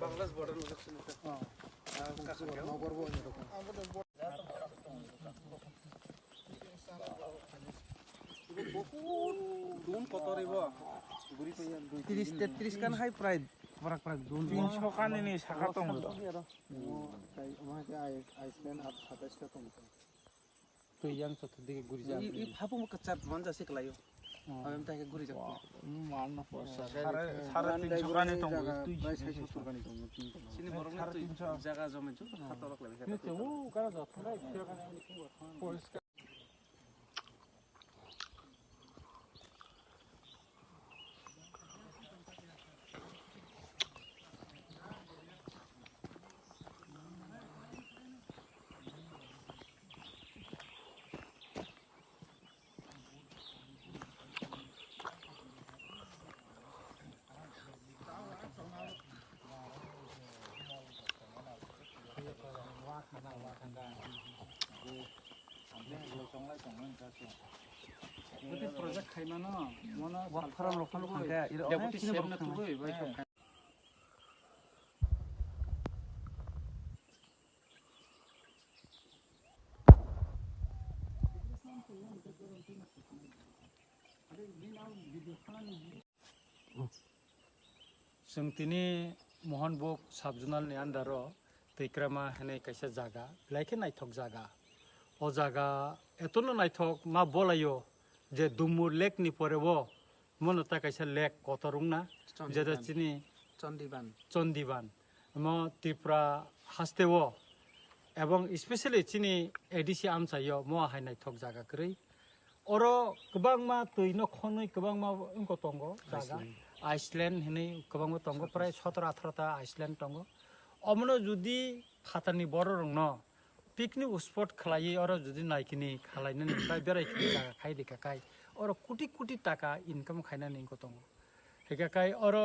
Bangladesh border কত rib 30-33 kan hai প্রায় Parag 300 kan ini শাখা তো আইসল্যান্ড 27 টা তো ইয়াং চতুর্দিকে ঘুরে যা এই ভাবো কাচ্চা মান যাচ্ছে কলাইও আমি তাকে ঘুরে যাব মান না পয়সা 350 kan itu 270 kan itu sini borong itu জায়গা জমে তো খাতা রাখ লাগে কিন্তু ও কারা যাও ঠান্ডা সেখানে আমি কি করব Itu project kayak mana? Mana wakfaran lokal kayak itu orang sini baru tuh boy. Sing tini mohon bok subjonal ni andaro tikrama hene kaisa jaga laike naithok jaga o jaga etono naithok ma bolayo je dumur lek ni porebo monota kaisa lek kotorungna jeda chini চন্দিবান mo tripura hasteo ebong especially chini edisi amsayo mo hai naithok jaga krei oro kwbangma tuino khonoi kwbangma ingko tongo jaga Iceland hene kwbangma tongo prai 17-18 ta Iceland tongo অমনো যদি খাতানি বড় রং ন picnic spot খালাই আর যদি নাইকিনি খালাইনে নিকাই বেরাইকিনি জায়গা খাই দেখাকাই আর কোটি কোটি টাকা income খাইনা নিংকো দङ হেকাকাই আর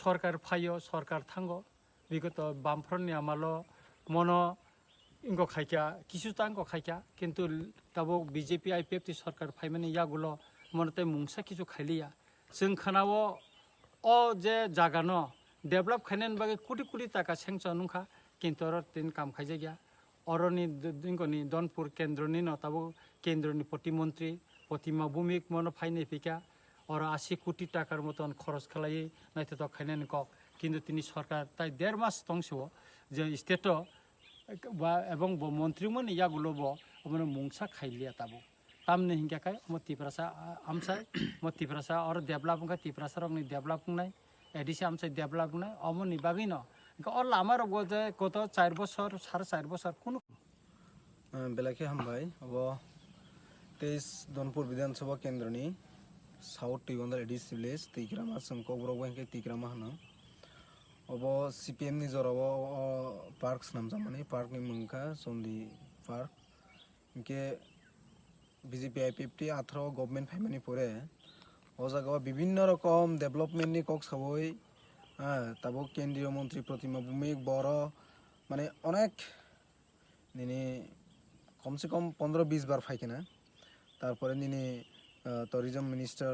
সরকার ফাইও সরকার থাঙ্গো বিগত বামফ্রন্টনি আমালো মন ইংকো খাইকা কিছু তাঙ্কো খাইকা কিন্তু তাবো বিজেপি আইপিএফ টি সরকার ফাইমানি ইয়াগুলো মনতে মুংসা কিছু খাইলিয়া जों खोनावो अ जे जागा न डेभलप खायनायनि बागै कोटी कोटी टाका सेंसन नंखा किन्तु आरो तीन काम खायजा गया अरनि दिंगनि दनपुर केन्द्रनि नताबो केन्द्रनि प्रतिमन्त्री प्रतिमा भूमिक मन फाइने फिका और 80 कोटी टाकार मतन खरच खालाय नायते तो खायनायनि क किन्तु तिनि सरकार ताइ 1.5 मास तंसो जे स्टेट बा एवं मन्त्रीमोन यागुलोबो अमनो मुंसा खायलिया ताबो तामने हिंगाखाय मतिफ्रासा आमसाय मतिफ्रासा और डेभलप का तिफ्रासा रंनि डेभलप नाय एडिसि आमसाय डेभलप नाय अमनि बागै न और लामार गजे गत 4 বছর 4.5 বছর কোন बेलाखे हामबाय अब 23 दनपुर विधानसभा केन्द्रनि साउथ टिगंदर एडिसि विलेज तिग्रामा संको ब्रगवेंके तिग्रामा हनो अब सीपीएम नि जराव पार्क्स नामजामानि पार्क नि मुंखा सन्दी पार्क इनके बीजेपी आईपीएफटी 18 गवर्नमेंट फाइमानि परे ओ जायगायाव विभिन्न रकम डेभलपमेंट नि कक साबय ताबो केंद्रीय मंत्री प्रतिमा भूमिक बर माने अनेक निने कम से कम 15-20 बार फाइकेना तारपरे निने टूरिज्म मिनिस्टर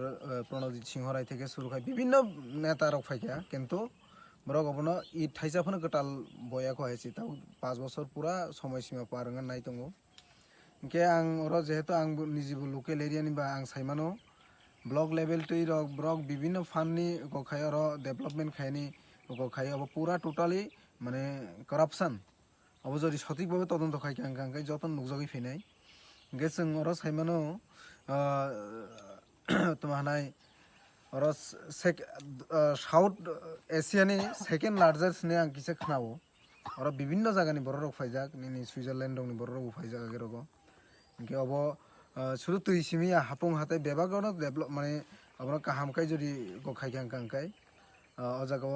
प्रणजित सिंह राय থেকে শুরু করে বিভিন্ন নেতা রক ফাইকা কিন্তু বড় গবন ই থাইসাফন গটাল বয়াखौ हायसि ता 5 বছর পুরা সময়সীমা পারंगन नाय दङ के आं र जेहेतु आं निजिबो लोकल एरिया नि बा आं साइमानो ब्लॉक लेवल टू रक ब्लॉक विभिन्न फान्डनि गखाय र डेभलपमेंट खायनि गखाय अब पूरा टोटाली माने करप्शन अब जदि सठिकभाবে তদন্ত खाय कांकाय जतन नुकजगै फैनाय गेसों र साइमानो तमानाय र साउथ एशियानि सेकेंड लार्जेस्ट ने आं किसे खनावो और विभिन्न जायगानि बर रक फायजाक नि सुइजारलैंड दंनि बर रक फायजाक गेरगो इनके अब शुरू तुइसिमी हापुं हाते बेबागन डेभलप माने अब काहामखाय जदि गखाय कांकाय अजागाव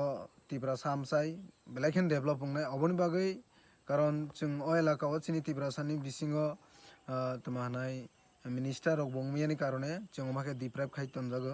तिब्रा सामसाय बेलायखेन डेभलप बुंनाय अबनि बागै कारण जों अ एलाकाव चिनि तिब्रासानि बिसिङो तमानाय मिनिस्टार रक बंमियानि कारणे जों माखे डिप्राइभ खाय तनजागो